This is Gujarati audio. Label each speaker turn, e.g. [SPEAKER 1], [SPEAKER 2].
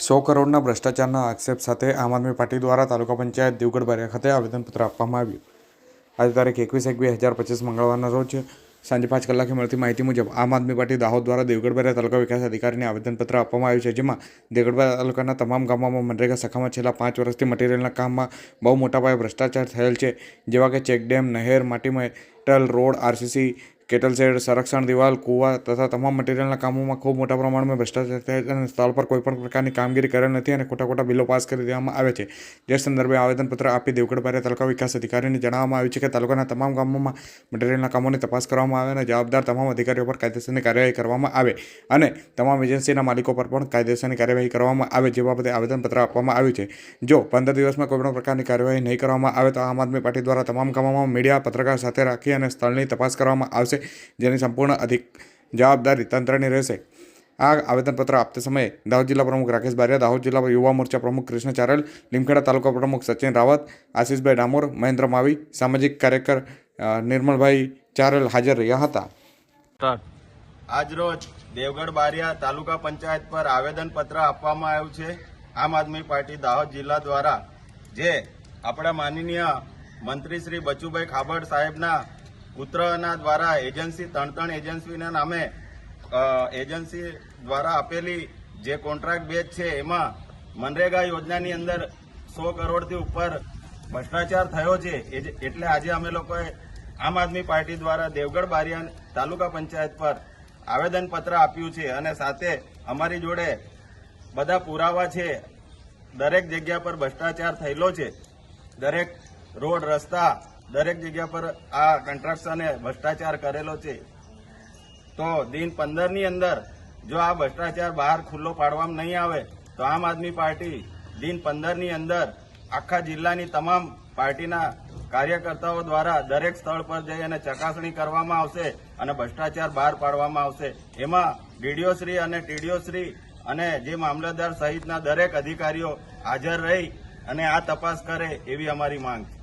[SPEAKER 1] 100 કરોડના ભ્રષ્ટાચારના આક્ષેપ સાથે આમ આદમી પાર્ટી દ્વારા તાલુકા પંચાયત દેવગઢ બારિયા ખાતે આવેદનપત્ર આપવામાં આવ્યું. આજે તારીખ 21/1/2025 મંગળવારના રોજ સાંજે 5 કલાકે મળતી માહિતી મુજબ આમ આદમી પાર્ટી દાહોદ દ્વારા દેવગઢ બારિયા તાલુકા વિકાસ અધિકારીને આવેદનપત્ર આપવામાં આવ્યું છે, જેમાં દેવગઢ બારિયા તાલુકાના તમામ ગામોમાં મનરેગા શાખામાં છેલ્લા 5 વર્ષથી મટીરિયલના કામમાં બહુ મોટા પાયે ભ્રષ્ટાચાર થયેલ છે, જેવા કે ચેકડેમ, નહેર, માટી metal road, RCC, cattle shed, સંરક્ષણ દિવાલ, કૂવા તથા તમામ મટીરિયલના કામોમાં ખૂબ મોટા પ્રમાણમાં ભ્રષ્ટાચાર થયેલ છે અને સ્થળ પર કોઈપણ પ્રકારની કામગીરી કરેલ નથી અને ખોટા બિલો પાસ કરી દેવામાં આવે છે. જે સંદર્ભે આવેદનપત્ર આપી દેવગઢ બારિયા તાલુકા વિકાસ અધિકારીને જણાવવામાં આવ્યું છે કે તાલુકાના તમામ ગામોમાં મટીરિયલના કામોની તપાસ કરવામાં આવે અને જવાબદાર તમામ અધિકારીઓ પર કાયદેસરની કાર્યવાહી કરવામાં આવે અને તમામ એજન્સીના માલિકો પર પણ કાયદેસરની કાર્યવાહી કરવામાં આવે, જે બાબતે આવેદનપત્ર આપવામાં આવ્યું છે. જો 15 દિવસમાં કોઈપણ પ્રકારની કાર્યવાહી નહીં કરવામાં આવે તો આમ આદમી પાર્ટી દ્વારા તમામ ગામોમાં મીડિયા પત્રકાર સાથે રાખી અને સ્થળની તપાસ કરવામાં આવશે, જેની સંપૂર્ણ જવાબદારી તંત્રની રહેશે. આ આવેદનપત્ર આપતા સમયે દાહોદ જિલ્લા પ્રમુખ રાકેશ બારિયા, દાહોદ જિલ્લા યુવા મોરચા પ્રમુખ કૃષ્ણ ચારેલ, લીમખેડા તાલુકા પ્રમુખ સચિન રાવત, આશીષભાઈ ડામોર, મહેન્દ્ર માવી, સામાજિક કાર્યકર નિર્મલભાઈ ચારેલ હાજર રહ્યા હતા.
[SPEAKER 2] આજરોજ દેવગઢ બારિયા તાલુકા પંચાયત પર આવેદનપત્ર આપવામાં આવ્યું છે આમ આદમી પાર્ટી દાહોદ જિલ્લા દ્વારા, જે આપણા માનનીય મંત્રી શ્રી બચુભાઈ ખાબડ સાહેબના પુત્રના દ્વારા ત્રણ એજન્સીના નામે એજન્સી દ્વારા આપેલી જે કોન્ટ્રાક્ટ બેચ છે, એમાં મનરેગા યોજનાની અંદર 100 કરોડથી ઉપર ભ્રષ્ટાચાર થયો છે. એટલે આજે અમે લોકોએ આમ આદમી પાર્ટી દ્વારા દેવગઢ બારિયા તાલુકા પંચાયત પર આવેદનપત્ર આપ્યું છે અને સાથે અમારી જોડે બધા પુરાવા છે. દરેક જગ્યા પર ભ્રષ્ટાચાર થયેલો છે. દરેક રોડ, રસ્તા, દરેક જગ્યા પર આ કન્ટ્રાક્શને ભ્રષ્ટાચાર કરેલો છે. તો દિન 15ની અંદર જો આ ભ્રષ્ટાચાર બહાર ખુલ્લો પાડવામાં નહીં આવે તો આમ આદમી પાર્ટી દિન 15ની અંદર આખા જિલ્લાની તમામ પાર્ટીના કાર્યકર્તાઓ દ્વારા દરેક સ્થળ પર જઈ અને ચકાસણી કરવામાં આવશે અને ભ્રષ્ટાચાર બહાર પાડવામાં આવશે. એમાં ડીડીઓશ્રી અને ટીડીઓશ્રી અને જે મામલતદાર સહિતના દરેક અધિકારીઓ હાજર રહી અને આ તપાસ કરે એવી અમારી માંગ છે.